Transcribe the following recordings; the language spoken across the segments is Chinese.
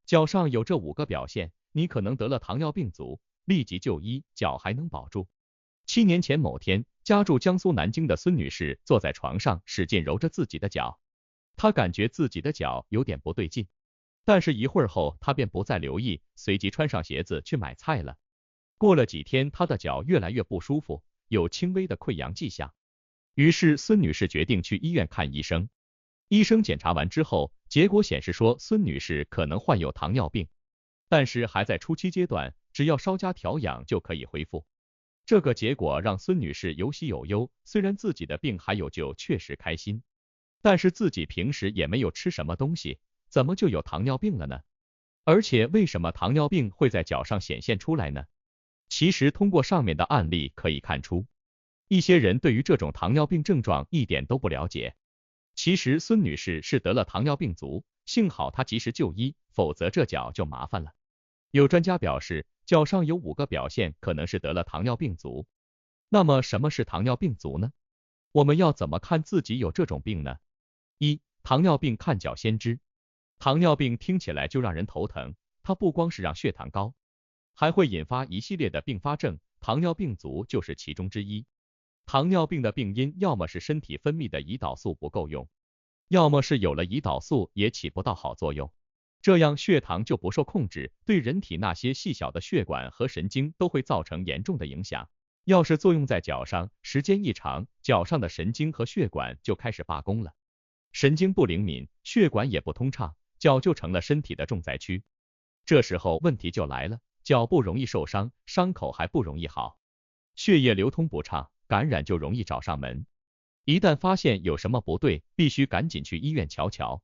脚上有这5个表现，你可能得了糖尿病足，立即就医，脚还能保住。7年前某天，家住江苏南京的孙女士坐在床上，使劲揉着自己的脚，她感觉自己的脚有点不对劲，但是一会儿后，她便不再留意，随即穿上鞋子去买菜了。过了几天，她的脚越来越不舒服，有轻微的溃疡迹象。于是孙女士决定去医院看医生。医生检查完之后，结果显示说孙女士可能患有糖尿病，但是还在初期阶段，只要稍加调养就可以恢复。这个结果让孙女士有喜有忧，虽然自己的病还有救，确实开心，但是自己平时也没有吃什么东西，怎么就有糖尿病了呢？而且为什么糖尿病会在脚上显现出来呢？其实通过上面的案例可以看出，一些人对于这种糖尿病症状一点都不了解。其实孙女士是得了糖尿病足，幸好她及时就医，否则这脚就麻烦了。有专家表示，脚上有5个表现可能是得了糖尿病足。那么什么是糖尿病足呢？我们要怎么看自己有这种病呢？1. 糖尿病看脚先知。糖尿病听起来就让人头疼，它不光是让血糖高，还会引发一系列的并发症，糖尿病足就是其中之一。糖尿病的病因要么是身体分泌的胰岛素不够用，要么是有了胰岛素也起不到好作用，这样血糖就不受控制，对人体那些细小的血管和神经都会造成严重的影响。要是作用在脚上，时间一长，脚上的神经和血管就开始罢工了，神经不灵敏，血管也不通畅，脚就成了身体的重灾区。这时候问题就来了，脚不容易受伤，伤口还不容易好，血液流通不畅，感染就容易找上门。一旦发现有什么不对，必须赶紧去医院瞧瞧。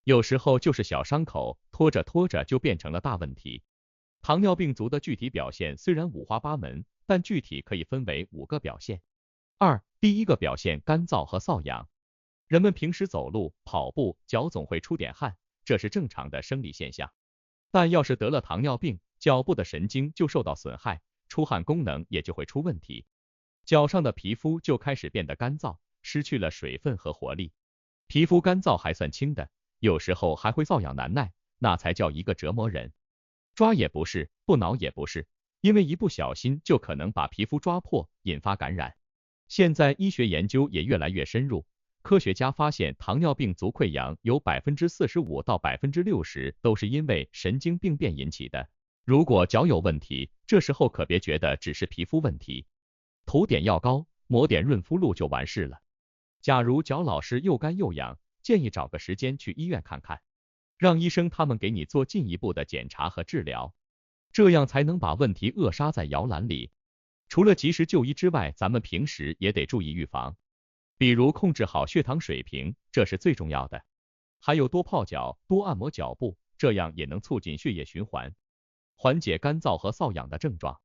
有时候就是小伤口，拖着拖着就变成了大问题。糖尿病足的具体表现虽然五花八门，但具体可以分为5个表现。第一个表现干燥和瘙痒。人们平时走路、跑步，脚总会出点汗，这是正常的生理现象。但要是得了糖尿病，脚部的神经就受到损害，出汗功能也就会出问题，脚上的皮肤就开始变得干燥，失去了水分和活力。皮肤干燥还算轻的，有时候还会瘙痒难耐，那才叫一个折磨人。抓也不是，不挠也不是，因为一不小心就可能把皮肤抓破，引发感染。现在医学研究也越来越深入，科学家发现糖尿病足溃疡有 45%到 60% 都是因为神经病变引起的。如果脚有问题，这时候可别觉得只是皮肤问题，涂点药膏，抹点润肤露就完事了。假如脚老是又干又痒，建议找个时间去医院看看，让医生他们给你做进一步的检查和治疗，这样才能把问题扼杀在摇篮里。除了及时就医之外，咱们平时也得注意预防，比如控制好血糖水平，这是最重要的。还有多泡脚，多按摩脚部，这样也能促进血液循环，缓解干燥和瘙痒的症状。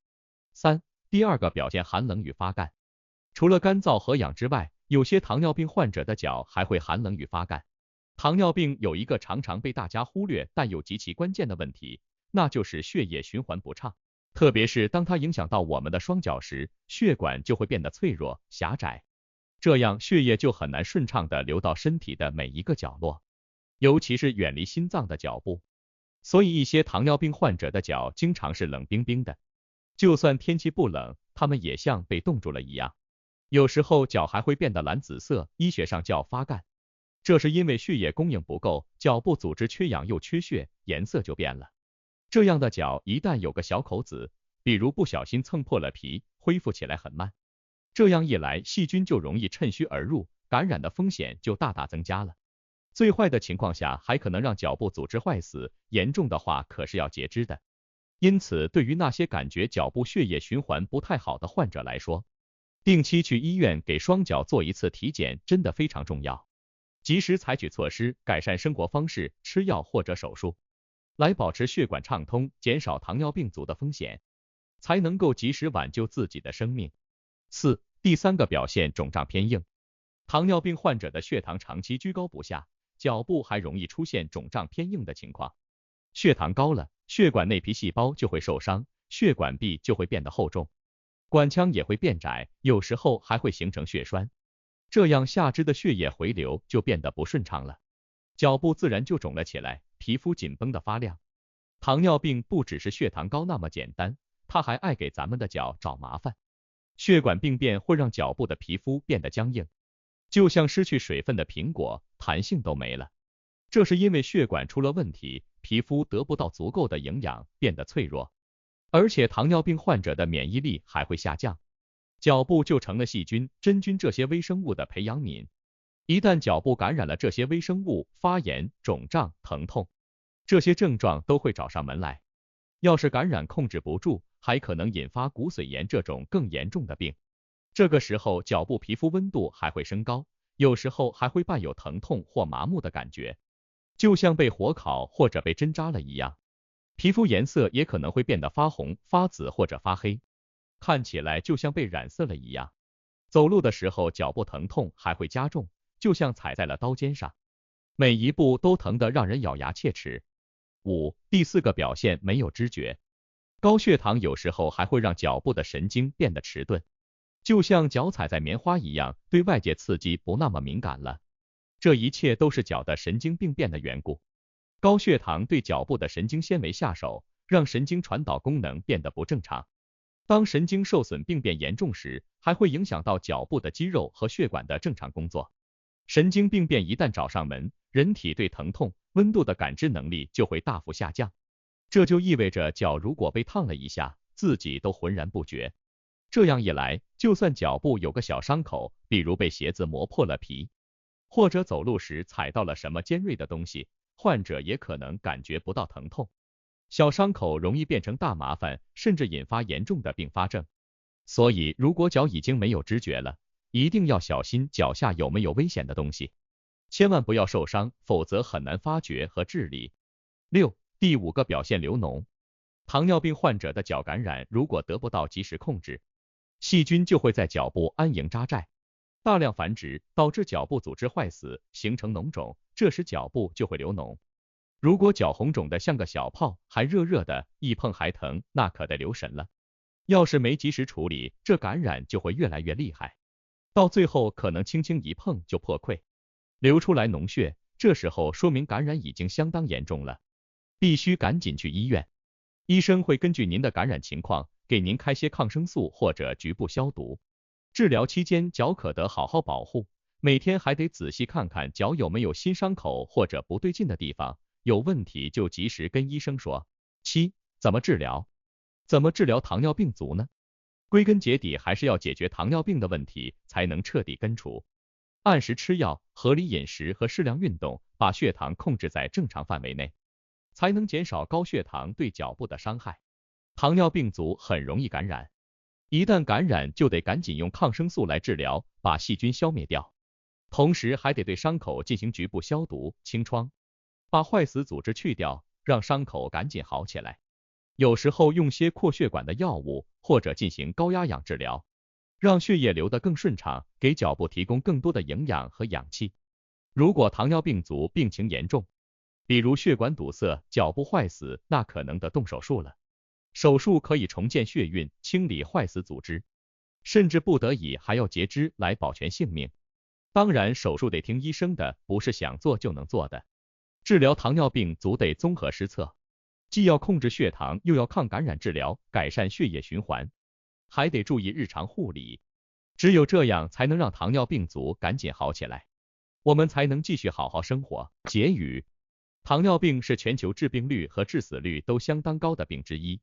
第二个表现寒冷与发干。除了干燥和痒之外，有些糖尿病患者的脚还会寒冷与发干。糖尿病有一个常常被大家忽略但又极其关键的问题，那就是血液循环不畅。特别是当它影响到我们的双脚时，血管就会变得脆弱、狭窄，这样血液就很难顺畅地流到身体的每一个角落，尤其是远离心脏的脚部。所以一些糖尿病患者的脚经常是冷冰冰的，就算天气不冷，他们也像被冻住了一样。有时候脚还会变得蓝紫色，医学上叫发干，这是因为血液供应不够，脚部组织缺氧又缺血，颜色就变了。这样的脚一旦有个小口子，比如不小心蹭破了皮，恢复起来很慢。这样一来，细菌就容易趁虚而入，感染的风险就大大增加了。最坏的情况下，还可能让脚部组织坏死，严重的话可是要截肢的。因此，对于那些感觉脚部血液循环不太好的患者来说，定期去医院给双脚做一次体检真的非常重要，及时采取措施，改善生活方式，吃药或者手术，来保持血管畅通，减少糖尿病足的风险，才能够及时挽救自己的生命。第三个表现肿胀偏硬。糖尿病患者的血糖长期居高不下，脚部还容易出现肿胀偏硬的情况。血糖高了，血管内皮细胞就会受伤，血管壁就会变得厚重，管腔也会变窄，有时候还会形成血栓，这样下肢的血液回流就变得不顺畅了，脚部自然就肿了起来，皮肤紧绷的发亮。糖尿病不只是血糖高那么简单，它还爱给咱们的脚找麻烦。血管病变会让脚部的皮肤变得僵硬，就像失去水分的苹果，弹性都没了。这是因为血管出了问题，皮肤得不到足够的营养，变得脆弱。而且糖尿病患者的免疫力还会下降，脚部就成了细菌、真菌这些微生物的培养皿。一旦脚部感染了这些微生物，发炎、肿胀、疼痛，这些症状都会找上门来。要是感染控制不住，还可能引发骨髓炎这种更严重的病。这个时候脚部皮肤温度还会升高，有时候还会伴有疼痛或麻木的感觉，就像被火烤或者被针扎了一样。皮肤颜色也可能会变得发红、发紫或者发黑，看起来就像被染色了一样。走路的时候脚部疼痛还会加重，就像踩在了刀尖上，每一步都疼得让人咬牙切齿。第四个表现没有知觉。高血糖有时候还会让脚部的神经变得迟钝，就像脚踩在棉花一样，对外界刺激不那么敏感了。这一切都是脚的神经病变的缘故。高血糖对脚部的神经纤维下手，让神经传导功能变得不正常。当神经受损病变严重时，还会影响到脚部的肌肉和血管的正常工作。神经病变一旦找上门，人体对疼痛、温度的感知能力就会大幅下降。这就意味着脚如果被烫了一下，自己都浑然不觉。这样一来，就算脚部有个小伤口，比如被鞋子磨破了皮，或者走路时踩到了什么尖锐的东西，患者也可能感觉不到疼痛。小伤口容易变成大麻烦，甚至引发严重的并发症。所以，如果脚已经没有知觉了，一定要小心脚下有没有危险的东西，千万不要受伤，否则很难发觉和治理。第五个表现流脓。糖尿病患者的脚感染如果得不到及时控制，细菌就会在脚部安营扎寨，大量繁殖，导致脚部组织坏死，形成脓肿，这时脚部就会流脓。如果脚红肿的像个小泡，还热热的，一碰还疼，那可得留神了。要是没及时处理，这感染就会越来越厉害，到最后可能轻轻一碰就破溃，流出来脓血，这时候说明感染已经相当严重了，必须赶紧去医院。医生会根据您的感染情况，给您开些抗生素或者局部消毒。治疗期间脚可得好好保护，每天还得仔细看看脚有没有新伤口或者不对劲的地方，有问题就及时跟医生说。怎么治疗？怎么治疗糖尿病足呢？归根结底还是要解决糖尿病的问题，才能彻底根除。按时吃药，合理饮食和适量运动，把血糖控制在正常范围内，才能减少高血糖对脚部的伤害。糖尿病足很容易感染，一旦感染就得赶紧用抗生素来治疗，把细菌消灭掉，同时还得对伤口进行局部消毒、清创，把坏死组织去掉，让伤口赶紧好起来。有时候用些扩血管的药物，或者进行高压氧治疗，让血液流得更顺畅，给脚部提供更多的营养和氧气。如果糖尿病足病情严重，比如血管堵塞、脚部坏死，那可能得动手术了。手术可以重建血运，清理坏死组织，甚至不得已还要截肢来保全性命。当然，手术得听医生的，不是想做就能做的。治疗糖尿病足得综合施策，既要控制血糖，又要抗感染治疗，改善血液循环，还得注意日常护理。只有这样才能让糖尿病足赶紧好起来，我们才能继续好好生活。结语：糖尿病是全球致病率和致死率都相当高的病之一。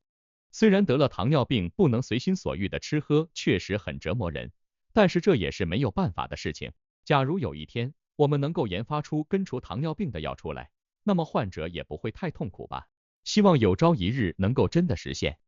虽然得了糖尿病不能随心所欲的吃喝，确实很折磨人，但是这也是没有办法的事情。假如有一天我们能够研发出根除糖尿病的药出来，那么患者也不会太痛苦吧。希望有朝一日能够真的实现。